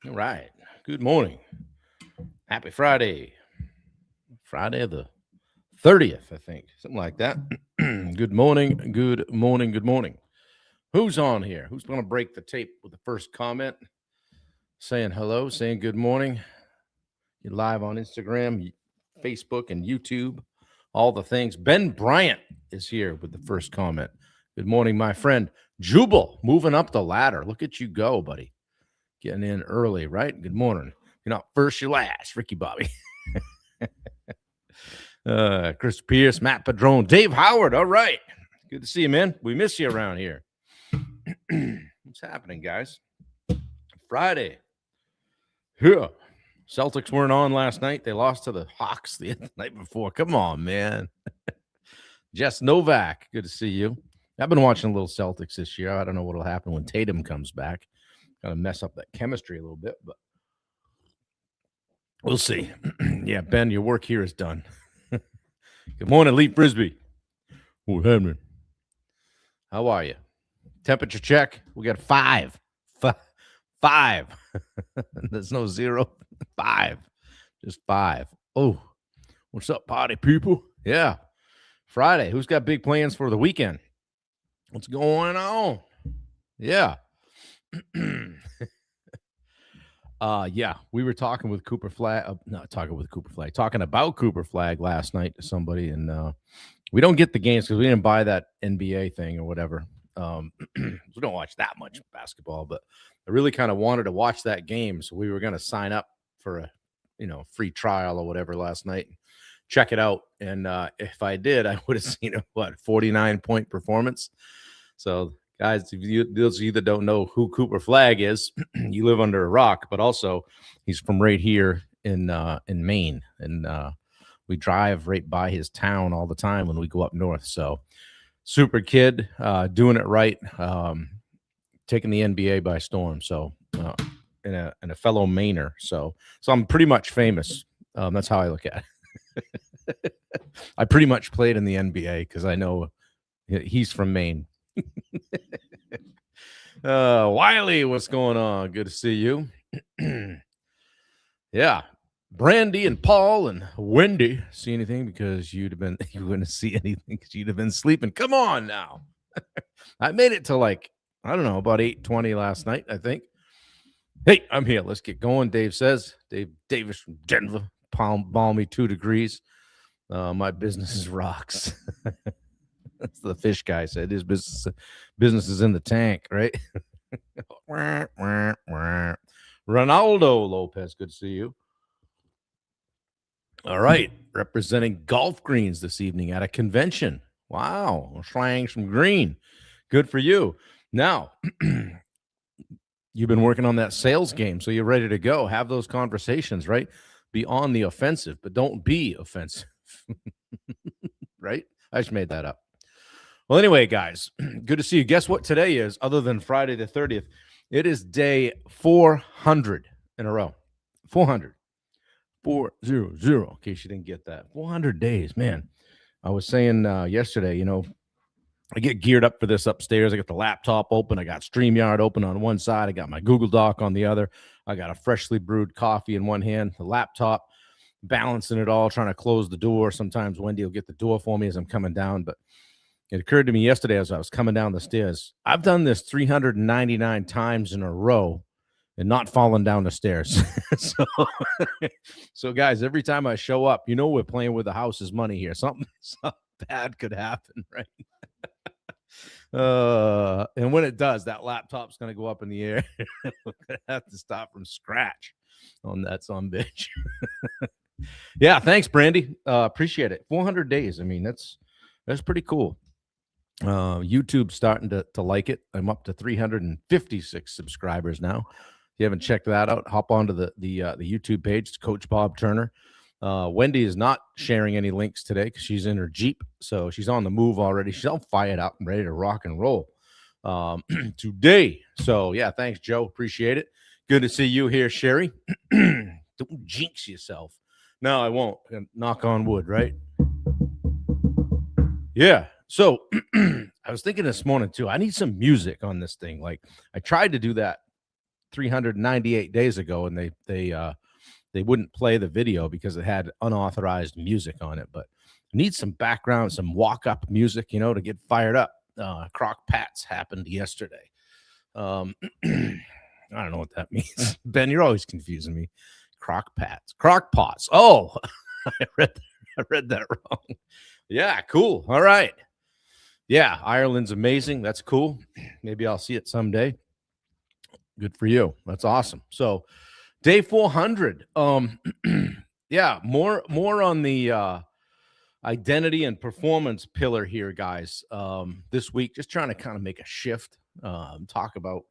All right. Good morning. Happy Friday. Friday the 30th, I think. Something like that. Good morning. Good morning. Good morning. Who's on here? Who's going to break the tape with the first comment? Saying hello, saying good morning. You're live on Instagram, Facebook, and YouTube. All the things. Ben Bryant is here with the first comment. Good morning, my friend. Jubal, moving up the ladder. Look at you go, buddy. Getting in early, right? Good morning. You're not first, you're last. Ricky Bobby. Chris Pierce, Matt Padron, Dave Howard. All right. Good to see you, man. We miss you around here. What's happening, guys? Friday. Yeah. Celtics weren't on last night. They lost to the Hawks the night before. Come on, man. Jess Novak. Good to see you. I've been watching a little Celtics this year. I don't know what will happen when Tatum comes back. Going to mess up that chemistry a little bit, but we'll see. Yeah, Ben, your work here is done. Good morning, Lee Frisbee. What happening? How are you? Temperature check. We got 5. 5. There's no 0. 5. Just 5. Oh, what's up, party people? Yeah. Friday. Who's got big plans for the weekend? What's going on? Yeah. Yeah, we were talking with Cooper Flag, talking about Cooper Flag last night to somebody, and we don't get the games because we didn't buy that NBA thing or whatever. We don't watch that much basketball, but I really kind of wanted to watch that game, so we were going to sign up for a free trial or whatever last night, check it out, and if I did, I would have seen a 49-point performance. So guys, those of you that don't know who Cooper Flag is, you live under a rock, but also he's from right here in Maine, and we drive right by his town all the time when we go up north. So super kid, doing it right, taking the NBA by storm. So and a fellow Mainer. So I'm pretty much famous. That's how I look at it. I pretty much played in the NBA because I know he's from Maine. Wiley, what's going on? Good to see you. Yeah. Brandy and Paul and Wendy, see anything? Because you wouldn't see anything because you'd have been sleeping. Come on now. I made it to about 8:20 last night, I think. Hey, I'm here. Let's get going. Dave says. Dave Davis from Denver. Balmy 2 degrees. My business is rocks. That's the fish guy said. His business is in the tank, right? Ronaldo Lopez, good to see you. All right, representing golf greens this evening at a convention. Wow, slang some green. Good for you. Now, you've been working on that sales game, so you're ready to go. Have those conversations, right? Be on the offensive, but don't be offensive. Right? I just made that up. Well, anyway, guys, good to see you. Guess what today is, other than Friday the 30th? It is day 400 in a row. 400. 400, in case you didn't get that. 400 days, man. I was saying yesterday, I get geared up for this upstairs. I got the laptop open. I got StreamYard open on one side. I got my Google Doc on the other. I got a freshly brewed coffee in one hand, the laptop, balancing it all, trying to close the door. Sometimes Wendy will get the door for me as I'm coming down, but it occurred to me yesterday as I was coming down the stairs. I've done this 399 times in a row and not fallen down the stairs. So, guys, every time I show up, we're playing with the house's money here. Something bad could happen, right? And when it does, that laptop's going to go up in the air. We're going to have to start from scratch on that bitch. Yeah, thanks, Brandy. Appreciate it. 400 days. I mean, that's pretty cool. YouTube's starting to like it. I'm up to 356 subscribers now. If you haven't checked that out, hop onto the YouTube page. It's Coach Bob Turner. Wendy is not sharing any links today because she's in her Jeep, so she's on the move already. She's all fired up and ready to rock and roll today. So yeah, thanks, Joe. Appreciate it. Good to see you here, Sherry. Don't jinx yourself. No, I won't. Knock on wood, right? Yeah. So I was thinking this morning too, I need some music on this thing. Like I tried to do that 398 days ago, and they wouldn't play the video because it had unauthorized music on it. But need some background, some walk-up music, to get fired up. Crock Pats happened yesterday. I don't know what that means. Ben, you're always confusing me. Crock pots. Oh, I read that wrong. Yeah, cool. All right. Yeah, Ireland's amazing. That's cool. Maybe I'll see it someday. Good for you. That's awesome. So, day 400. Yeah, more on the identity and performance pillar here, guys. This week, just trying to kind of make a shift. Talk about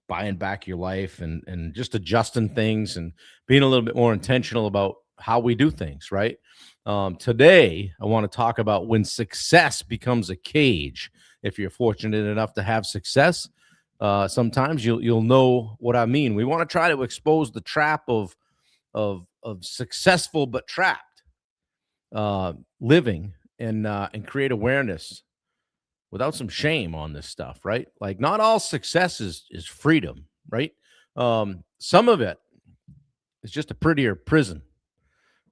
buying back your life and just adjusting things and being a little bit more intentional about how we do things, right? Today, I want to talk about when success becomes a cage. If you're fortunate enough to have success, sometimes you'll know what I mean. We want to try to expose the trap of successful but trapped living and create awareness without some shame on this stuff, right? Like, not all success is freedom, right? Some of it is just a prettier prison.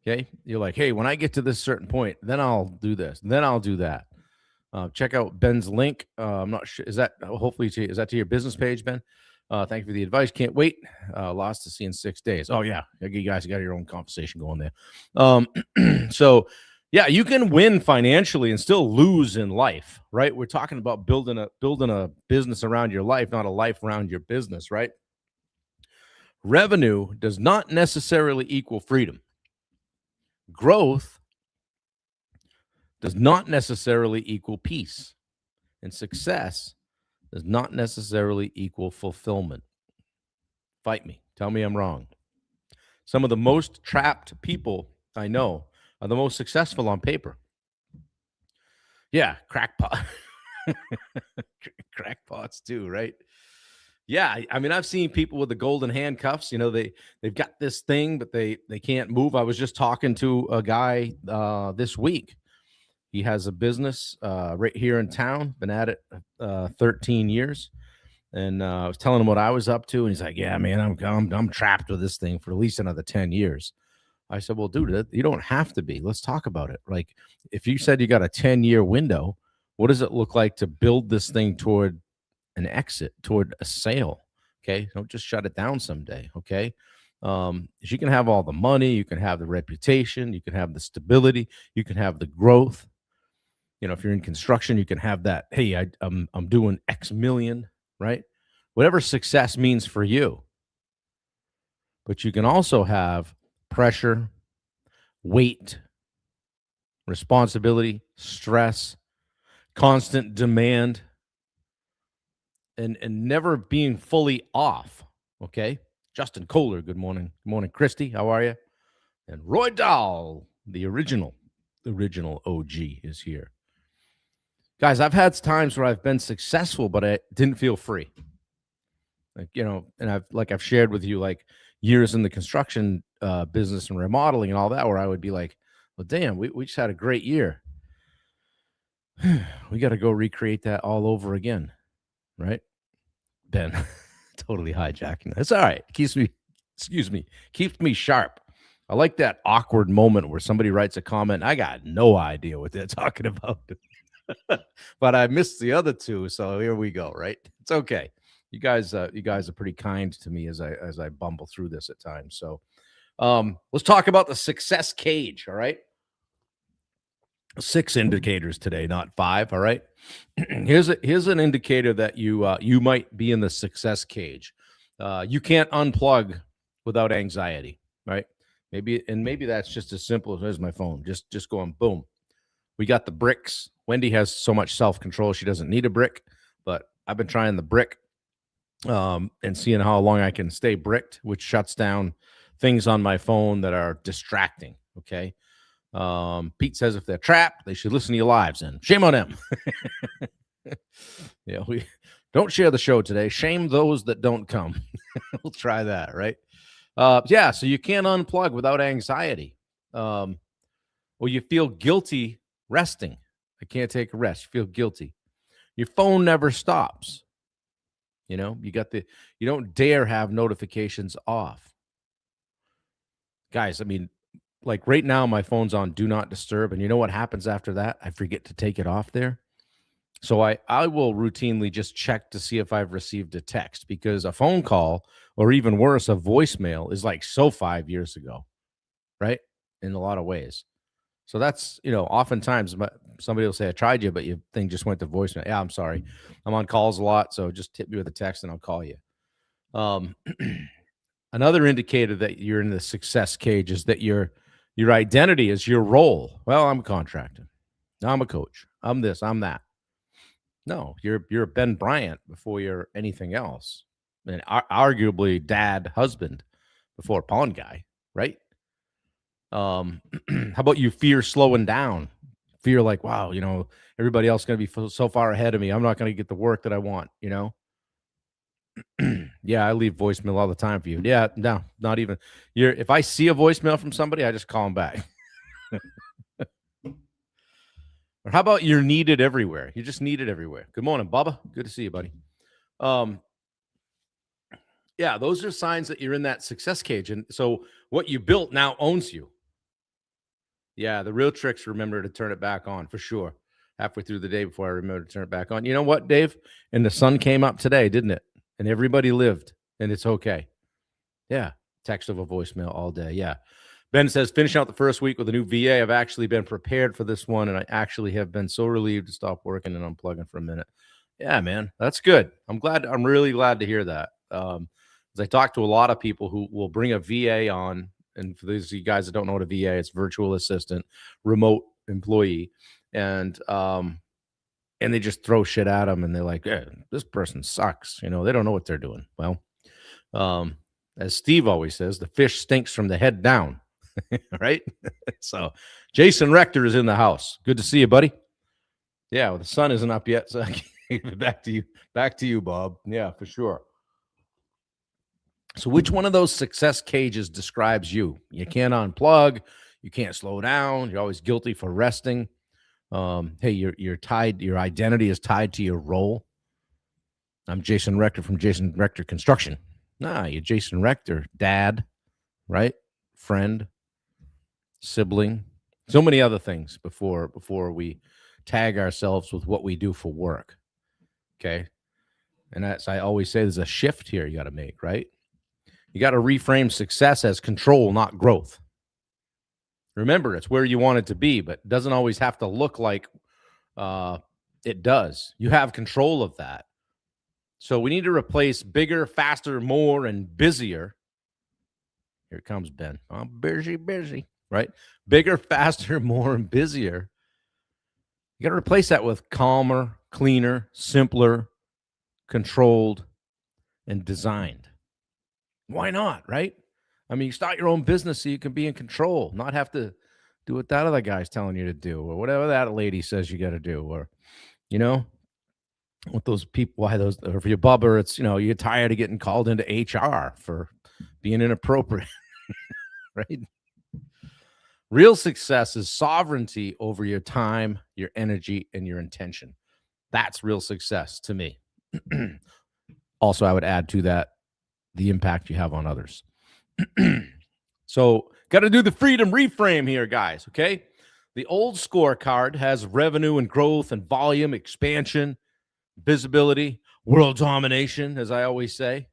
Okay, you're like, hey, when I get to this certain point, then I'll do this, then I'll do that. Check out Ben's link. I'm not sure. Is that hopefully is that to your business page, Ben? Thank you for the advice. Can't wait. Lost to see in 6 days. Oh yeah, you guys got your own conversation going there. So yeah, you can win financially and still lose in life, right? We're talking about building a business around your life, not a life around your business, right? Revenue does not necessarily equal freedom. Growth does not necessarily equal peace, and success does not necessarily equal fulfillment. Fight me. Tell me I'm wrong. Some of the most trapped people I know are the most successful on paper. Yeah, crackpot. Crackpots too, right? Yeah, I mean, I've seen people with the golden handcuffs. They've got this thing, but they can't move. I was just talking to a guy this week. He has a business right here in town. Been at it 13 years, and I was telling him what I was up to, and he's like, "Yeah, man, I'm trapped with this thing for at least another 10 years." I said, "Well, dude, you don't have to be. Let's talk about it. Like, if you said you got a 10-year window, what does it look like to build this thing toward an exit, toward a sale? Okay, don't just shut it down someday. Okay." You can have all the money, you can have the reputation, you can have the stability, you can have the growth. If you're in construction, you can have that. Hey, I'm doing X million, right? Whatever success means for you. But you can also have pressure, weight, responsibility, stress, constant demand, and never being fully off. Okay. Justin Kohler, good morning. Good morning, Christy. How are you? And Roy Dahl, the original OG, is here. Guys, I've had times where I've been successful, but I didn't feel free. And I've shared with you, like, years in the construction business and remodeling and all that, where I would be like, well, damn, we just had a great year. We got to go recreate that all over again, right? Ben, totally hijacking. That's all right. Keeps me sharp. I like that awkward moment where somebody writes a comment. I got no idea what they're talking about. But I missed the other two, so here we go. Right? It's okay. You guys are pretty kind to me as I bumble through this at times. So, let's talk about the success cage. All right, 6 indicators today, not 5. All right. Here's an indicator that you might be in the success cage. You can't unplug without anxiety. Right? Maybe that's just as simple as, there's my phone. Just going boom. We got the bricks. Wendy has so much self-control, she doesn't need a brick, but I've been trying the brick and seeing how long I can stay bricked, which shuts down things on my phone that are distracting. Okay. Pete says if they're trapped, they should listen to your lives, and shame on them. Yeah, we don't share the show today. Shame those that don't come. We'll try that, right? Yeah, so you can't unplug without anxiety. Well, you feel guilty resting. I can't take a rest. You feel guilty. Your phone never stops. You know, you don't dare have notifications off. Guys, I mean, like right now, my phone's on do not disturb. And you know what happens after that? I forget to take it off there. So I will routinely just check to see if I've received a text because a phone call or even worse, a voicemail is like so 5 years ago, right? In a lot of ways. So that's, oftentimes somebody will say, I tried you, but your thing just went to voicemail. Yeah, I'm sorry. I'm on calls a lot. So just hit me with a text and I'll call you. Um, Another indicator that you're in the success cage is that your identity is your role. Well, I'm a contractor. I'm a coach. I'm this, I'm that. No, you're Ben Bryant before you're anything else. And arguably dad, husband before pawn guy, right? How about you fear slowing down? Fear like, wow, everybody else going to be so far ahead of me. I'm not going to get the work that I want, Yeah, I leave voicemail all the time for you. Yeah, no, not even. If I see a voicemail from somebody, I just call them back. Or how about you're needed everywhere? You're just needed everywhere. Good morning, Bubba. Good to see you, buddy. Yeah, those are signs that you're in that success cage. And so what you built now owns you. Yeah, the real trick's remember to turn it back on for sure. Halfway through the day before I remember to turn it back on. You know what, Dave? And the sun came up today, didn't it? And everybody lived, and it's okay. Yeah, text of a voicemail all day. Yeah. Ben says, finishing out the first week with a new VA. I've actually been prepared for this one, and I actually have been so relieved to stop working and unplugging for a minute. Yeah, man, that's good. I'm really glad to hear that. As I talk to a lot of people who will bring a VA on, and for those of you guys that don't know what a VA, it's virtual assistant, remote employee, and they just throw shit at them, and they're like, yeah, this person sucks. They don't know what they're doing. Well, as Steve always says, the fish stinks from the head down. Right? So Jason Rector is in the house. Good to see you, buddy. Yeah, well, the sun isn't up yet, so back to you, Bob. Yeah, for sure. So which one of those success cages describes you? You can't unplug, you can't slow down, you're always guilty for resting. Hey, you're tied, your identity is tied to your role. I'm Jason Rector from Jason Rector Construction. Nah, you're Jason Rector, dad, right? Friend, sibling, so many other things before we tag ourselves with what we do for work. Okay. And that's, I always say, there's a shift here you got to make, right? You got to reframe success as control, not growth. Remember, it's where you want it to be, but it doesn't always have to look like it does. You have control of that. So we need to replace bigger, faster, more, and busier. Here comes Ben. I'm busy, right? Bigger, faster, more, and busier. You got to replace that with calmer, cleaner, simpler, controlled, and designed. Why not, right? I mean, you start your own business so you can be in control, not have to do what that other guy's telling you to do or whatever that lady says you got to do. Or, with those people, or for your bubber, it's, you're tired of getting called into HR for being inappropriate, right? Real success is sovereignty over your time, your energy, and your intention. That's real success to me. Also, I would add to that the impact you have on others. So, got to do the freedom reframe here, guys, okay? The old scorecard has revenue and growth and volume, expansion, visibility, world domination, as I always say.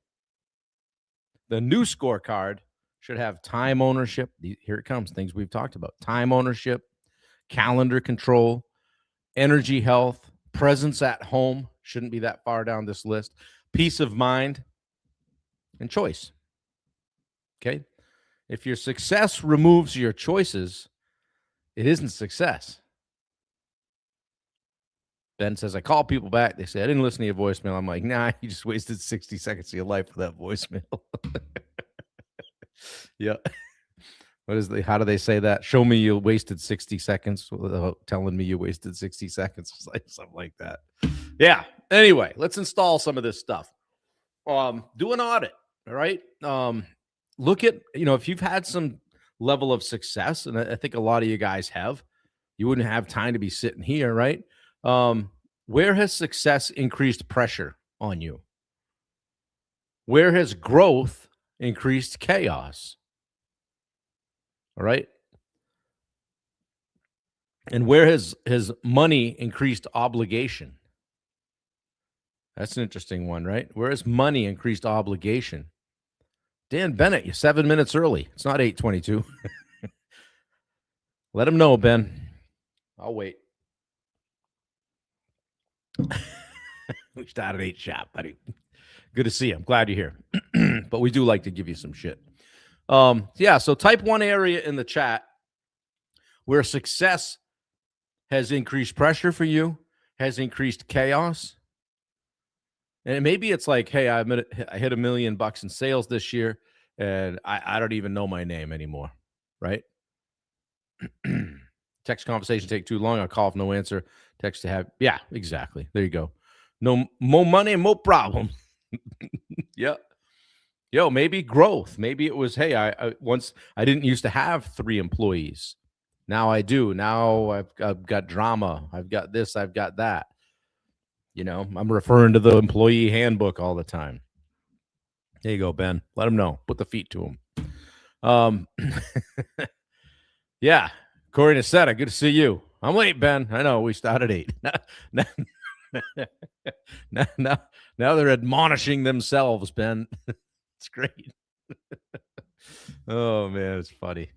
The new scorecard should have time ownership. Here it comes, things we've talked about. Time ownership, calendar control, energy health, presence at home. Shouldn't be that far down this list. Peace of mind and choice. Okay? If your success removes your choices, it isn't success. Ben says, I call people back. They say, I didn't listen to your voicemail. I'm like, nah, you just wasted 60 seconds of your life with that voicemail. Yeah. How do they say that? Show me you wasted 60 seconds without telling me you wasted 60 seconds. It's like something like that. Yeah. Anyway, let's install some of this stuff. Do an audit. All right. Look at, if you've had some level of success, and I think a lot of you guys have, you wouldn't have time to be sitting here, right? Where has success increased pressure on you? Where has growth increased chaos? All right. And where has money increased obligation? That's an interesting one, right? Where has money increased obligation? Dan Bennett, you're 7 minutes early. It's not 8:22. Let him know, Ben. I'll wait. We started 8 sharp, buddy. Good to see you. I'm glad you're here. But we do like to give you some shit. Yeah, so type 1 area in the chat where success has increased pressure for you, has increased chaos. And maybe it's like, hey, I hit $1 million in sales this year, and I don't even know my name anymore, right? Text conversation take too long. I'll call if no answer. Text to have. Yeah, exactly. There you go. No more money, more problem. Yep. Yo, maybe growth. Maybe it was, hey, I once I didn't used to have 3 employees. Now I do. Now I've got drama. I've got this. I've got that. You know, I'm referring to the employee handbook all the time. There you go, Ben. Let him know. Put the feet to him. Yeah. Corey Nacetta, good to see you. I'm late, Ben. I know we started 8. Now they're admonishing themselves, Ben. It's great. Oh man, it's funny.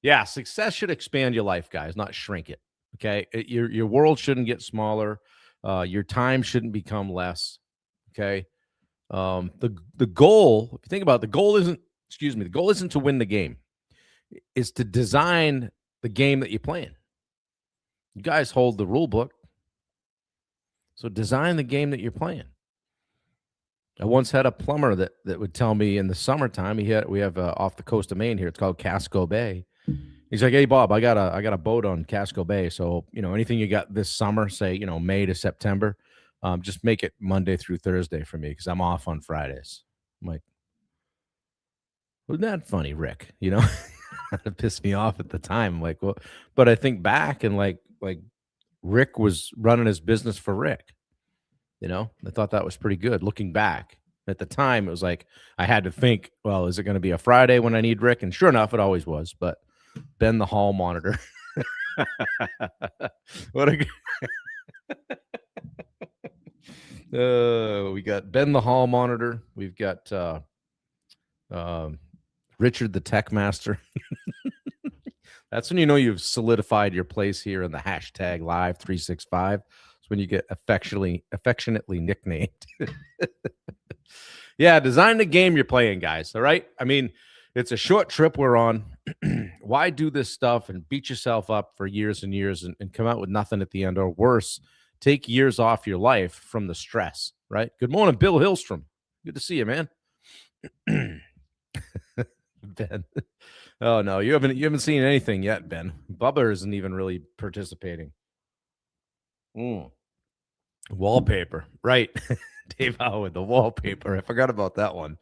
Yeah, success should expand your life, guys, not shrink it. Okay, your world shouldn't get smaller. Your time shouldn't become less. Okay, the goal, if you think about it, the goal isn't to win the game. It's to design the game that you're playing. You guys hold the rule book, so design the game that you're playing. I once had a plumber that would tell me in the summertime, we have off the coast of Maine here. It's called Casco Bay. He's like, hey Bob, I got a boat on Casco Bay. So, anything you got this summer, say, May to September, just make it Monday through Thursday for me because I'm off on Fridays. I'm like, wasn't that funny, Rick? It pissed me off at the time. I'm like, well, but I think back and like Rick was running his business for Rick. I thought that was pretty good looking back. At the time, it was like I had to think, well, is it going to be a Friday when I need Rick? And sure enough, it always was. But Ben the hall monitor. What a we got Ben the hall monitor. We've got Richard the tech master. That's when you've solidified your place here in the hashtag live 365. It's when you get affectionately nicknamed. Yeah, design the game you're playing, guys. All right. I mean, it's a short trip we're on. Why do this stuff and beat yourself up for years and years and come out with nothing at the end? Or worse, take years off your life from the stress, right? Good morning, Bill Hillstrom. Good to see you, man. Ben. Oh no, you haven't seen anything yet, Ben. Bubba isn't even really participating. Wallpaper, right? Dave Howard, the wallpaper. I forgot about that one.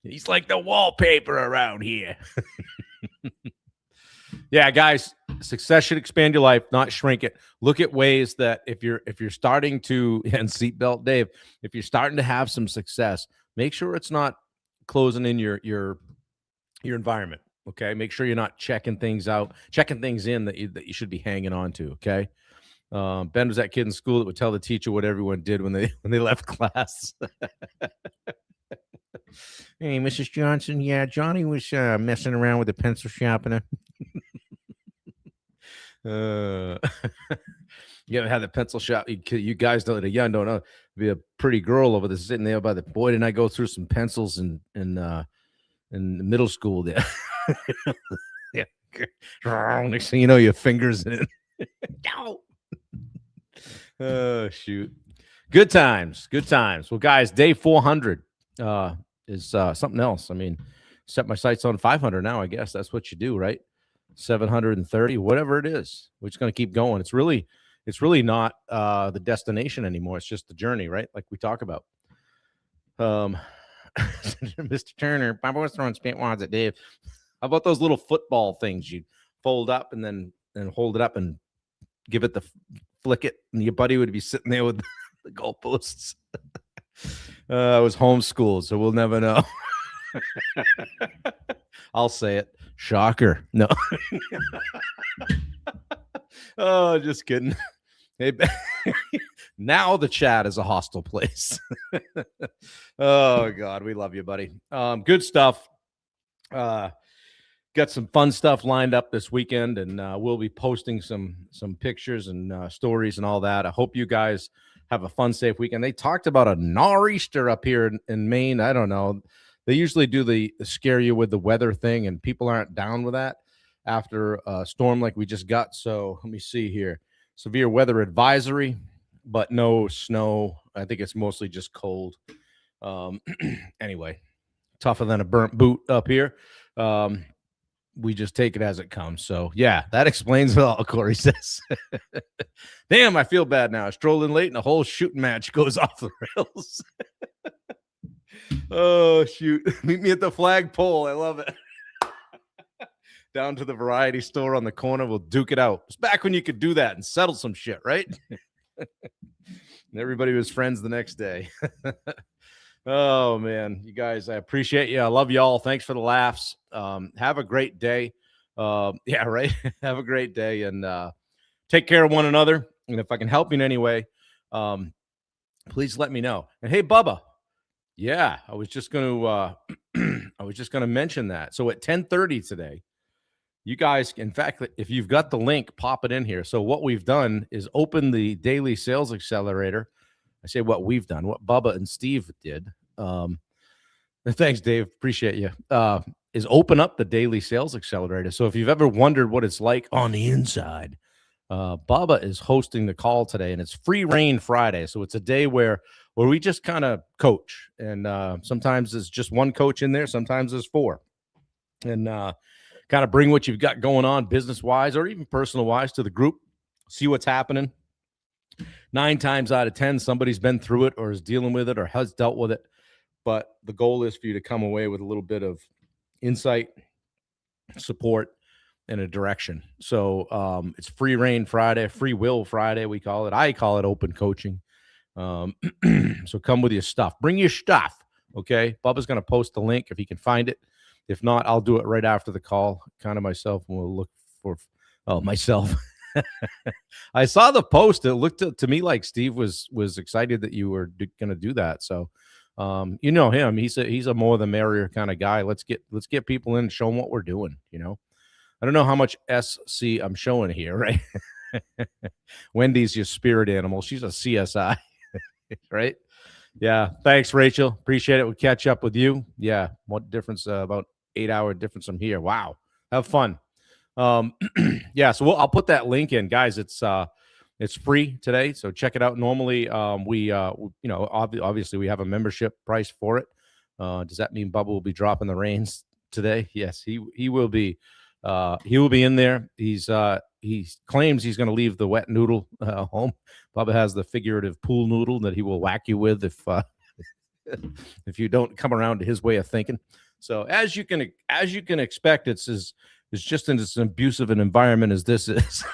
He's like the wallpaper around here. Yeah, guys, success should expand your life, not shrink it. Look at ways that if you're starting to, and seatbelt Dave, if you're starting to have some success, make sure it's not closing in your environment. Okay, make sure you're not checking things in that you should be hanging on to. Okay. Ben was that kid in school that would tell the teacher what everyone did when they left class. Hey, Mrs. Johnson. Yeah, Johnny was messing around with the pencil sharpener. You ever had the pencil shop? You guys don't know. Be a pretty girl over there sitting there by the boy. Didn't I go through some pencils in middle school there? Yeah. Next thing you know, your fingers in it. Oh shoot! Good times. Well, guys, day 400 is something else. I mean, set my sights on 500 now. I guess that's what you do, right? 730, whatever it is. We're just gonna keep going. It's really not the destination anymore. It's just the journey, right? Like we talk about. Mr. Turner, Bob was throwing spit wads at Dave. How about those little football things you fold up and then hold it up and give it the flick it, and your buddy would be sitting there with the goalposts. I was homeschooled, so we'll never know. I'll say it. Shocker. No. Oh, just kidding. Hey, now the chat is a hostile place. Oh God, we love you, buddy. Good stuff. Got some fun stuff lined up this weekend, and we'll be posting some pictures and stories and all that. I hope you guys have a fun, safe weekend. They talked about a nor'easter up here in Maine. I don't know. They usually do the scare you with the weather thing, and people aren't down with that after a storm like we just got. So let me see here. Severe weather advisory, but no snow. I think it's mostly just cold. Anyway, tougher than a burnt boot up here. We just take it as it comes. So, yeah, that explains it all, Corey says. Damn, I feel bad now. I strolled in late and the whole shooting match goes off the rails. Oh, shoot. Meet me at the flagpole. I love it. Down to the variety store on the corner. We'll duke it out. It's back when you could do that and settle some shit, right? And everybody was friends the next day. Oh, man. You guys, I appreciate you. I love you all. Thanks for the laughs. Have a great day. Yeah, right. Have a great day and take care of one another. And if I can help you in any way, please let me know. And hey, Bubba. Yeah, I was just going to mention that. So at 10:30 today, you guys, in fact, if you've got the link, pop it in here. So what we've done is open the Daily Sales Accelerator. I say what we've done, what Bubba and Steve did. Thanks, Dave. Appreciate you. Is open up the Daily Sales Accelerator. So if you've ever wondered what it's like on the inside, Bubba is hosting the call today, and it's Free Reign Friday. So it's a day where we just kind of coach, and sometimes there's just one coach in there, sometimes there's four, and kind of bring what you've got going on business-wise or even personal-wise to the group, see what's happening. 9 times out of 10, somebody's been through it or is dealing with it or has dealt with it. But the goal is for you to come away with a little bit of insight, support, and a direction. So it's Free Reign Friday, Free Will Friday, we call it. I call it open coaching. So come with your stuff. Bring your stuff, okay? Bubba's going to post the link if he can find it. If not, I'll do it right after the call, kind of myself, and we'll look for myself. I saw the post. It looked to me like Steve was excited that you were going to do that. So, you know him. He's a more the merrier kind of guy. Let's get people in and show them what we're doing. You know, I don't know how much SC I'm showing here, right? Wendy's your spirit animal. She's a CSI, right? Yeah. Thanks, Rachel. Appreciate it. We'll catch up with you. Yeah. What difference? About 8-hour difference from here. Wow. Have fun. Yeah, so I'll put that link in, guys. It's free today, so check it out. Normally, we obviously we have a membership price for it. Does that mean Bubba will be dropping the reins today? Yes, he will be. He will be in there. He claims he's going to leave the wet noodle home. Bubba has the figurative pool noodle that he will whack you with if you don't come around to his way of thinking. So as you can expect, it's just in as abusive an environment as this is.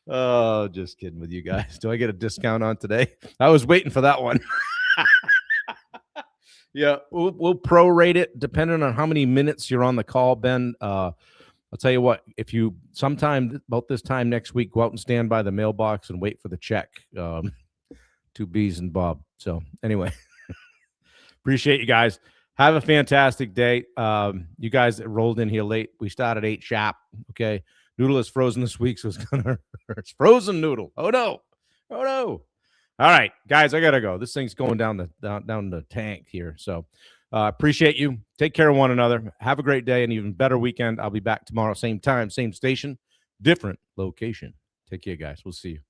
Oh, just kidding with you guys. Do I get a discount on today? I was waiting for that one. Yeah, we'll prorate it depending on how many minutes you're on the call, Ben. I'll tell you what, if you sometime about this time next week, go out and stand by the mailbox and wait for the check. 2 B's and Bob. So anyway, appreciate you guys. Have a fantastic day. You guys that rolled in here late, we started 8 sharp. Okay. Noodle is frozen this week, so it's going to hurt. It's frozen noodle. Oh, no. Oh, no. All right, guys, I got to go. This thing's going down the tank here. So appreciate you. Take care of one another. Have a great day and even better weekend. I'll be back tomorrow, same time, same station, different location. Take care, guys. We'll see you.